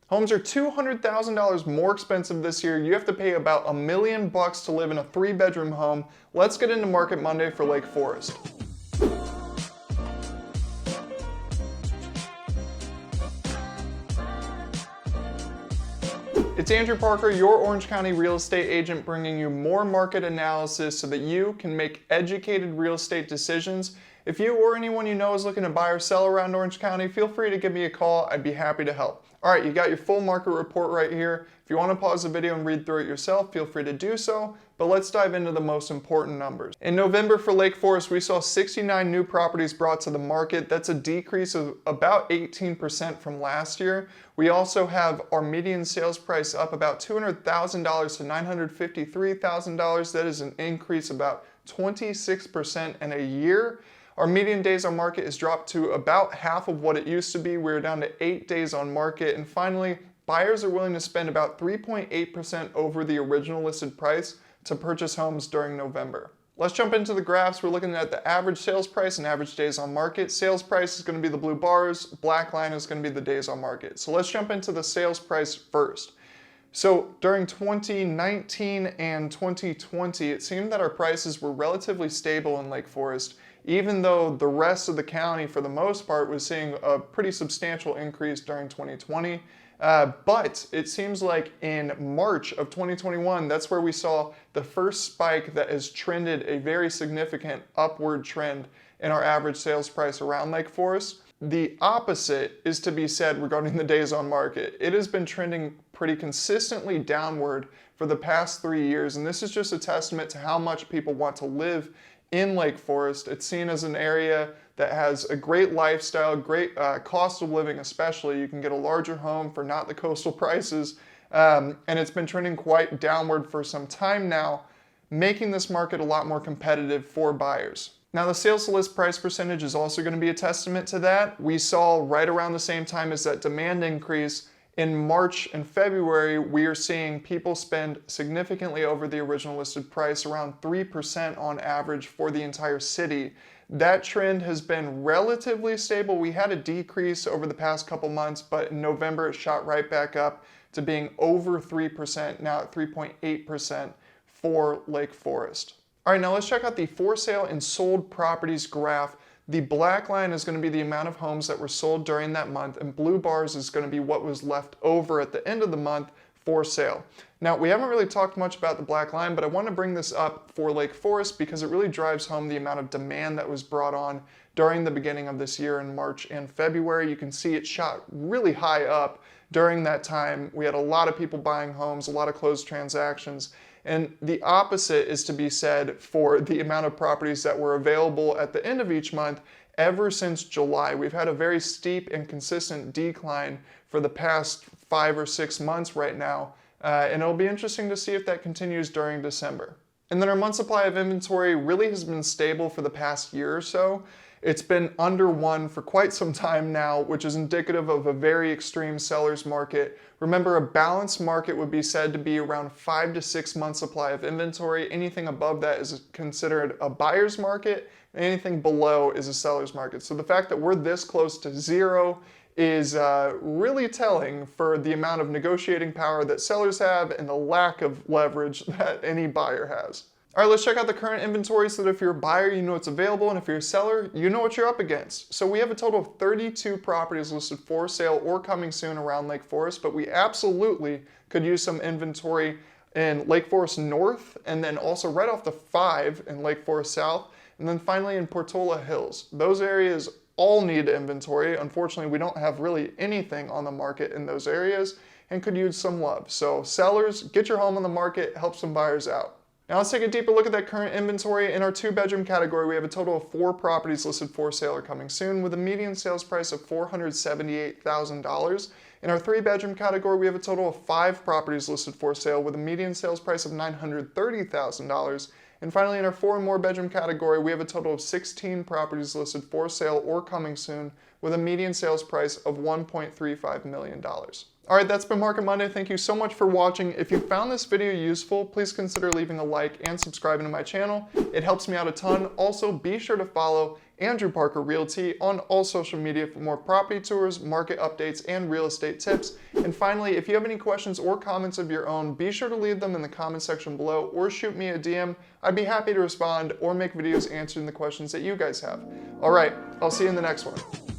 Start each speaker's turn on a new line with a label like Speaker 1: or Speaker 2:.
Speaker 1: Homes are $200,000 more expensive this year. You have to pay about $1 million to live in a 3-bedroom home. Let's get into Market Monday for Lake Forest. It's Andrew Parker, your Orange County real estate agent, bringing you more market analysis so that you can make educated real estate decisions. If you or anyone you know is looking to buy or sell around Orange County, feel free to give me a call. I'd be happy to help. All right, you got your full market report right here. If you want to pause the video and read through it yourself, feel free to do so, but let's dive into the most important numbers. In November for Lake Forest, we saw 69 new properties brought to the market. That's a decrease of about 18% from last year. We also have our median sales price up about $200,000 to $953,000. That is an increase about 26% in a year. Our median days on market has dropped to about half of what it used to be. We're down to 8 days on market. And finally, buyers are willing to spend about 3.8% over the original listed price to purchase homes during November. Let's jump into the graphs. We're looking at the average sales price and average days on market. Sales price is going to be the blue bars. Black line is going to be the days on market. So let's jump into the sales price first. So during 2019 and 2020, it seemed that our prices were relatively stable in Lake Forest, even though the rest of the county, for the most part, was seeing a pretty substantial increase during 2020. But it seems like in March of 2021, that's where we saw the first spike that has trended a very significant upward trend in our average sales price around Lake Forest. The opposite is to be said regarding the days on market. It has been trending pretty consistently downward for the past 3 years, and this is just a testament to how much people want to live in Lake Forest. It's seen as an area that has a great lifestyle, great cost of living especially. You can get a larger home for not the coastal prices, and it's been trending quite downward for some time now, making this market a lot more competitive for buyers. Now the sales to list price percentage is also going to be a testament to that. We saw right around the same time as that demand increase in March and February, we are seeing people spend significantly over the original listed price, around 3% on average for the entire city. That trend has been relatively stable. We had a decrease over the past couple months, but in November it shot right back up to being over 3%, now at 3.8% for Lake Forest. All right, now let's check out the for sale and sold properties graph. The black line is going to be the amount of homes that were sold during that month, and blue bars is going to be what was left over at the end of the month for sale. Now, we haven't really talked much about the black line, but I want to bring this up for Lake Forest because it really drives home the amount of demand that was brought on during the beginning of this year in March and February. You can see it shot really high up during that time. We had a lot of people buying homes, a lot of closed transactions. And the opposite is to be said for the amount of properties that were available at the end of each month. Ever since July, we've had a very steep and consistent decline for the past 5 or 6 months right now. And it'll be interesting to see if that continues during December. And then our month supply of inventory really has been stable for the past year or so. It's been under 1 for quite some time now, which is indicative of a very extreme seller's market. Remember, a balanced market would be said to be around 5 to 6 months supply of inventory. Anything above that is considered a buyer's market. Anything below is a seller's market. So the fact that we're this close to 0 is really telling for the amount of negotiating power that sellers have and the lack of leverage that any buyer has. All right, let's check out the current inventory so that if you're a buyer, you know what's available, and if you're a seller, you know what you're up against. So we have a total of 32 properties listed for sale or coming soon around Lake Forest, but we absolutely could use some inventory in Lake Forest North, and then also right off the 5 in Lake Forest South, and then finally in Portola Hills. Those areas all need inventory. Unfortunately, we don't have really anything on the market in those areas and could use some love. So sellers, get your home on the market, help some buyers out. Now let's take a deeper look at that current inventory. In our 2-bedroom category, we have a total of 4 properties listed for sale or coming soon with a median sales price of $478,000. In our 3-bedroom category, we have a total of 5 properties listed for sale with a median sales price of $930,000. And finally, in our 4 or more bedroom category, we have a total of 16 properties listed for sale or coming soon with a median sales price of $1.35 million. All right, that's been Market Monday. Thank you so much for watching. If you found this video useful, please consider leaving a like and subscribing to my channel. It helps me out a ton. Also, be sure to follow Andrew Parker Realty on all social media for more property tours, market updates, and real estate tips. And finally, if you have any questions or comments of your own, be sure to leave them in the comment section below or shoot me a DM. I'd be happy to respond or make videos answering the questions that you guys have. All right, I'll see you in the next one.